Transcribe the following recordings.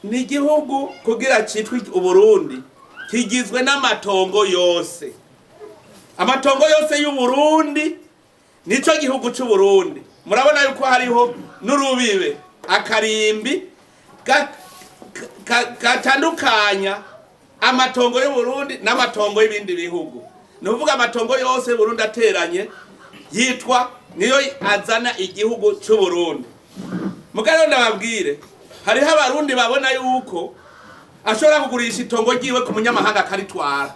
ni igihugu kugira citwe Uburundi kigizwe n'amatongo yose. Amatongo yose y'Uburundi nico gihugu c'Uburundi. Murabona yuko hariho n'urubibe akarimbi gatandukanya amatongo y'Uburundi n'amatongo y'ibindi bihugu. Nuvuga amatongo yose y'Uburundi ateranye yitwa niyo azana igihugu c'Uburundi. Mugabo ndababwire hariho abarundi babona yuko ashobora kugurisha itongo ryiwe ku munyamahanga akaritwara.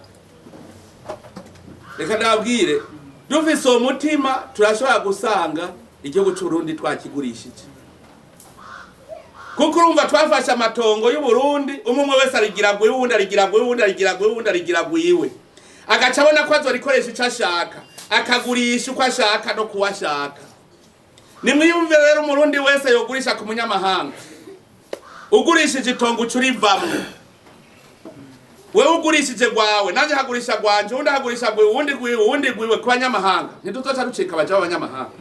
Reka ndababwire dufise umutima turashobora gusanga igihugu c'Uburundi twakigurishije. Kuko urumva twafashe amatongo y'Uburundi umwe wese arigira gwe wundi arigira gwe wundi arigira gwe wundi arigira gwiwe. Agaca abona ko azorikoresha ico ashaka akagurisha uko ashaka no kuwashaka. Nimwiyumve rero umurundi wese yogurisha ku munyamahanga. Ugurishije itongo curivamwe. Wewe ugurishije gwawe nanje hagurisha gwanje undi hagurisha gwe wundi gwiwe ku banyamahanga. Ntituzoca rucika baje abanyamahanga.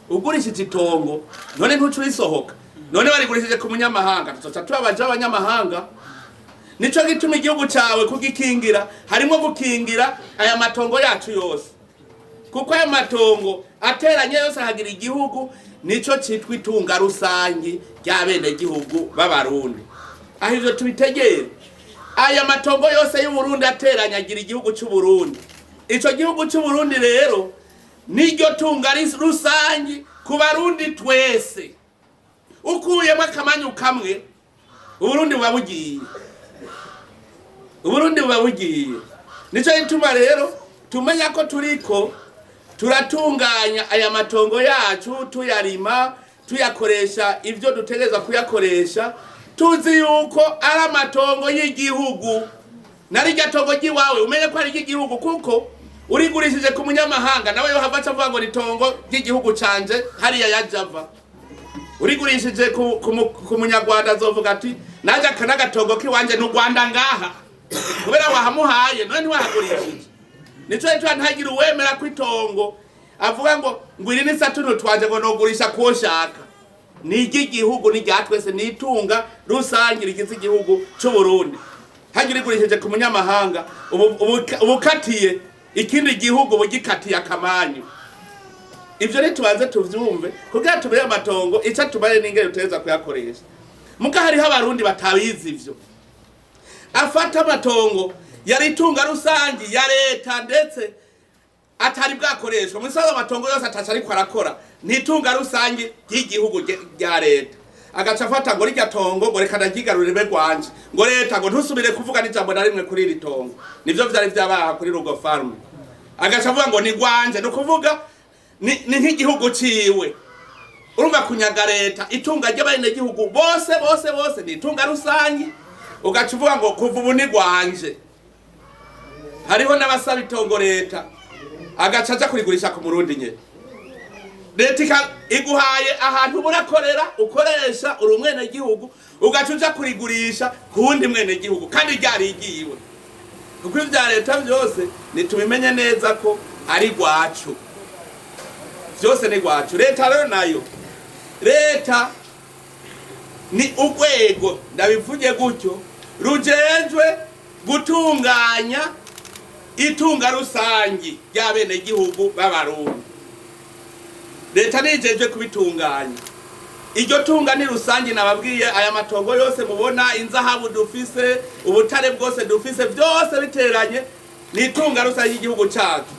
Ugurishije itongo none ntucurisohoka. None barigurishije ku munyamahanga tuzoca tubabaje abanyamahanga. Nico gituma igihugu cawe kugikingira harimo gukingira aya matongo yacu yose. Kuko aya matongo ateranye yose hagira igihugu nico citwa itunga rusangi ry'abene gihugu b'Abarundi. Aho ivyo tubitegere aya matongo yose y'Uburundi ateranye agira igihugu c'Uburundi. Ico gihugu c'Uburundi rero niryo tunga rusangi ku Barundi twese. Ukuyemo akamanyu kamwe Uburundi buba bugiye. Uburundi buba bugiye. Nico gituma rero tumenya ko turiko turatunganya aya matongo yacu tuyarima tuyakoresha ivyo dutegereza kuyakoresha tuzi yuko ari amatongo y'igihugu. Nari gatongo giwawe umenye ko ari igihugu kuko urigurishije ku munyamahanga nawe yo havaca avuga ngo nitongo ry'igihugu canje hariya yajava. Urigurishije ku munyarwanda azovuga ati naje akanagatongo kiwanje n'u Rwanda ngaha kubera wahamuhaye none ntiwahagurishije. Nico cyo ntagira uwemera kwitongo avuga ngo ngwiri ni satuno twaje ngo nogurisha ko shaka. Ni igihugu ni ryatwese nitunga rusangi rigize igihugu c'Uburundi. Hagira igurishije ku munyamahanga ubukatiye ikindi gihugu bugikatiye akamanyu. Ivyo ni tubanze tuvyumve kugira tubere amatongo ica tubare n'ingere uteza kuyakoresha. Muga hariho Abarundi batabizi ivyo. Afata amatongo yari itunga rusangi ya leta ndetse atari bwakoreshwa. Musaza amatongo yose atacari ko arakora nitunga rusangi y'igihugu rya leta. Agaca afata ngo rirya tongo ngo reka ndagigarurire gwanje ngo leta ngo ntusubire kuvuga n'ijambo na rimwe kuri iri tongo. Nivyo vyari vyabaha kuri Rugo Farm. Agaca avuga ngo ni gwanje no kuvuga ni nk'igihugu ciwe. Urumva kunyaga leta itunga ry'abene gihugu bose ni itunga rusangi. Ugaca uvuga ngo kuva ubu ni gwanje. Hariho n'abasaba itongo leta agaca aja kurigurisha ku Murundi nye. Leta iguhaye ahantu burakorera ukoresha uri umwene gihugu ugaca uja kurigurisha ku wundi mwene gihugu kandi ryari igiwe. Kuko ivya leta vyose nitubimenye neza ko ari gwacu. Vyose ni gwacu. Leta rero nayo leta ni urwego ndabivuge gutyo rujejwe gutunganya itunga rusangi ry'abene gihugu b'Abarundi. Leta nijejwe kubitunganya. Iryo tunga ni rusangi nababwiye aya matongo yose mubona inzahabu dufise ubutare bwose dufise byose biteranye ni itunga rusangi y'igihugu cyacu.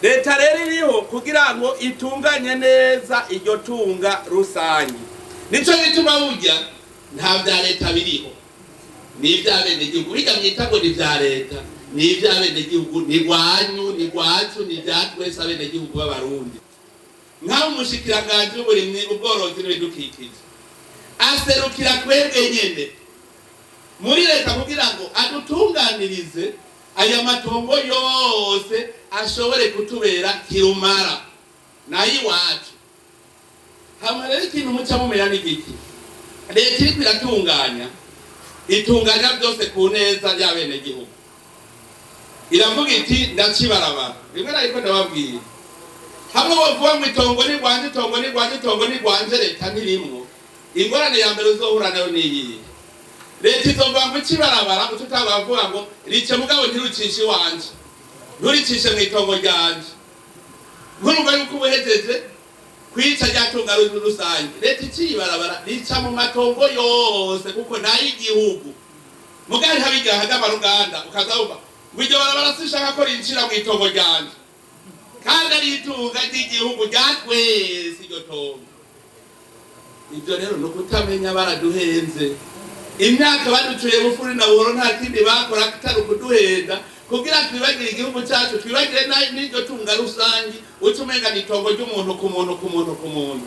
Leta rero iriho kugira ngo itunganye neza iryo tunga rusangi. Nico bituma burya nta bya leta biriho. Ni iby'abene gihugu biga mwita ngo ni bya leta. Ni iby'abene gihugu ni gwanyu ni gwacu ni byatwese abene gihugu b'Abarundi. Nka umushikiranganje w'uburimyi ubworozi n'ibidukikije aserukira kwebwe nyene muri leta kugira ngo adutunganirize aya matongo yose ashobore kutubera kirumara nayi wacu. Hamwe ikintu muca mumenya n'igiki leta iri kwiratunganya itunganya byose ku neza y'abene gihugu. Iravuga iti ndacibarabara rimwe ariko ndababwiye hamwe bavuga ngo itongo ni gwanje leta ntirimwo. Ingorane ya mbere uzohura nayo niyi leta izova ngo ikibarabara ututabavuga ngo rice mugabo ntirucishe wanje nturicishe mu itongo ryanje nkurumva yuko ubuhejeje kwica ryatunga rusange leta ikibarabara rica mu matongo yose kuko nayo igihugu mugari habigaha n'amaruganda ukazauba ngwiryo barabara sishaka ko rincira mu itongo ryanje kandi ari itunga ry'igihugu ryatwese iryo tongo. Ibyo rero no kutamenya baraduhenze imyaka baducuye bufuri na buhoro nta kindi bakora kitari kuduhenda kugira twibagire igihugu cyacu twibagire n'iryo tunga rusange utumenga nitongo ry'umuntu ku muntu.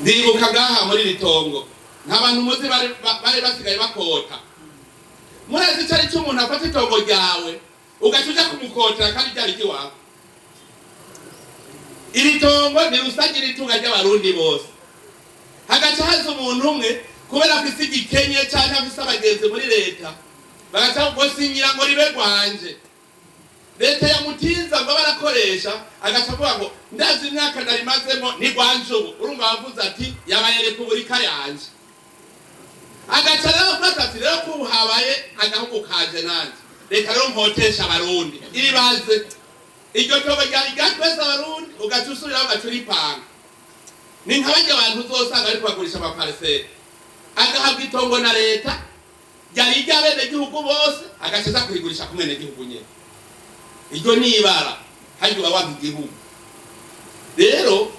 Ndibuka gaha muri ritongo nk'abantu muzi bari basigaye bakota murazi cyari cy'umuntu afata itongo ryawe ugacuja kumukotera kandi ryari kiwawe. Iri tongo ni rusange ritunga ry'abarundi bose hagaca haza umuntu umwe kubera afise igikenye cyane afise abagenzi muri leta bagaca ngo sinyira ngo ribe rwanje leta yamutiza ngo barakoresha agaca avuga ngo ndazi imyaka narimazemo ni rwanje ubu urumva bavuze ati yabaye repubulika yanje agaca rero afata ati rero ko habaye agahugu kaje nanje reka rero mpotesha abarundi iribaze iryo tobo ryari ryatwese abarundi ugaca usubiraho ugaca uripanga ni nk'abarya abantu uzosanga ariko bagurisha amapariseri agahabwa itongo na leta ryari iry'abenegihugu bose agaca kurigurisha ku mwenegihugu nyene. Iryo ni ibara hajya uba wanga igihugu. Rero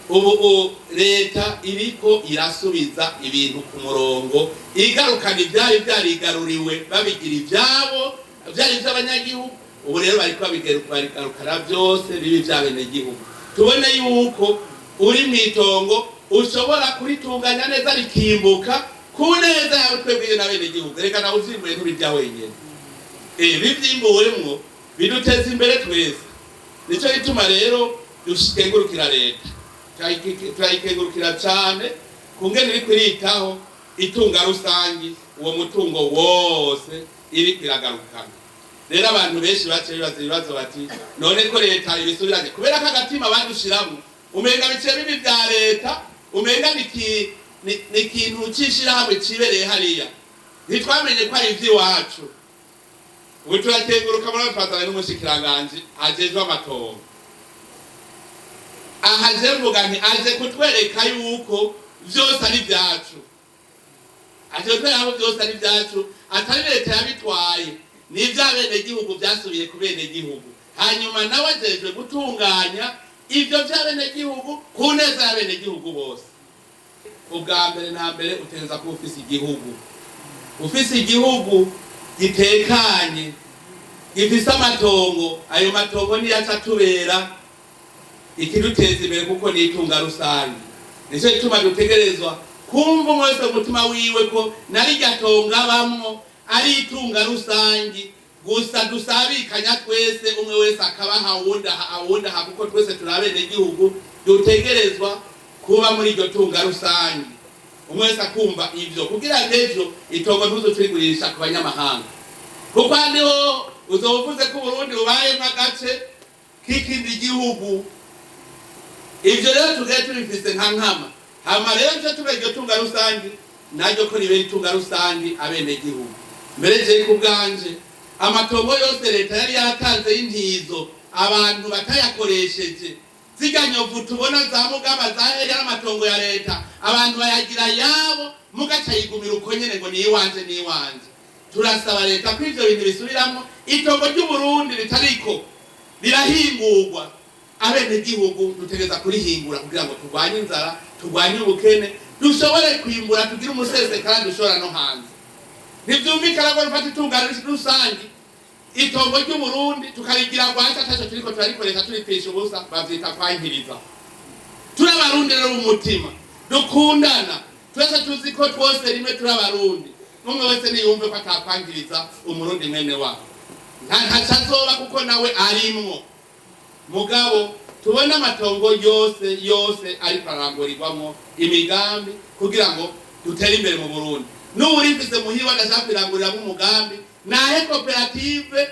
ubu leta iriko irasubiza ibintu ku murongo igarukana ibyari byarigaruriwe babigira ibyabo byari iby'abanyagihugu. Ubu rero bariko babigarukana byose bibi by'abenegihugu. Tubone yuko uri mwitongo ushobora kuritunganya neza rikimbuka ku neza yawe twebwiye n'abenegihugu. Reka nawe uzimbuye ntibirya wenyene bivyimbuwemwo biduteza imbere twese. Nico gituma rero dushikengurukira leta turayikengurukira cyane kungene iri kwiritaho itunga rusangi uwo mutungo wose iri kwiragarukana. Rero abantu benshi bace bibaza ibibazo bati none ko leta ibisubiranye kubera ko agatima badushiramo umenga bice bibi bya leta umenga ni ikintu cishira hamwe cibereye hariya ntitwamenye ko ari ivy'iwacu. Ubu turakenguruka muri patana n'umushikiranganje ajejwe amatongo ahaje mvuga nti aje kutwereka yuko byose ari byacu aje kutwereka byose ari byacu atari leta yabitwaye ni iby'abenegihugu byasubiye ku benegihugu hanyuma nawe ajejwe gutunganya ibyo by'abenegihugu ku neza y'abenegihugu bose. Ubwa mbere na mbere utenza ko ufise igihugu gitekanye gifise amatongo. Ayo matongo niyo acatubera ikiduteza imbere kuko ni itunga rusange. Nico gituma dutegerezwa kumva mwese umutima wiwe ko narirya tonga bamwo ari itunga rusange gusa dusabikanya twese umwe wese akabaha awunda kuko twese turabene igihugu dutegerezwa kuba muri iryo tunga rusange. Umwe wese akumva ivyo kugira ejo itongo ntuzo turigurisha ku banyamahanga kuko andiho uzovuze ko Burundi ubaye nk'agace k'ikindi gihugu. Ivyo rero tugiye tubifise nka nkama hama rero nje tubegyo tunga rusange naryo ko ribe itunga rusange abenegihugu. Mbere je kubwanje amatongo yose leta yari yatanze y'intizo abantu batayakoresheje ziganyovu tubona za mugaba zahe y'amatongo ya leta abantu bayagira yabo mugaca yigumira uko nyene ngo ni iwanje. Turasaba leta ko ivyo bintu bisubiramo itongo ry'u Burundi ritariko rirahingurwa abenegihugu dutegeza kurihingura kugira ngo turwanye inzara turwanye ubukene dushobore kwimbura tugira umusese kandi dushobora no hanze. Ntivyumvikana ko rufata itunga rusange itongo ry'u Burundi tukarigira rwanda ataco turiko turarikoresha turipisha ubusa bavyita kwankiriza. Turabarundi rero umutima dukundana twese tuzi ko twose rimwe turabarundi umwe wese niyumve ko atakwankiriza umurundi mwene wabo ntacazoba kuko nawe arimwo. Mugabo tubona amatongo yose ariko arangurirwamo imigambi kugira ngo dutere imbere mu Burundi. N'urifise muhiwa ndashaka kwirangurira umugambi nahe koperative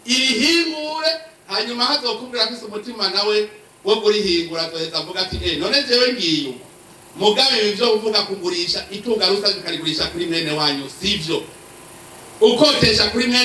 irihingure hanyuma hazokubwira ko umutima nawe wo kurihingura toheza avuga ati none jewe ngiyo mugabe ibyo uvuga kugurisha itunga rusange ukarigurisha kuri mwene wanyu sivyo ukotesha kuri mwene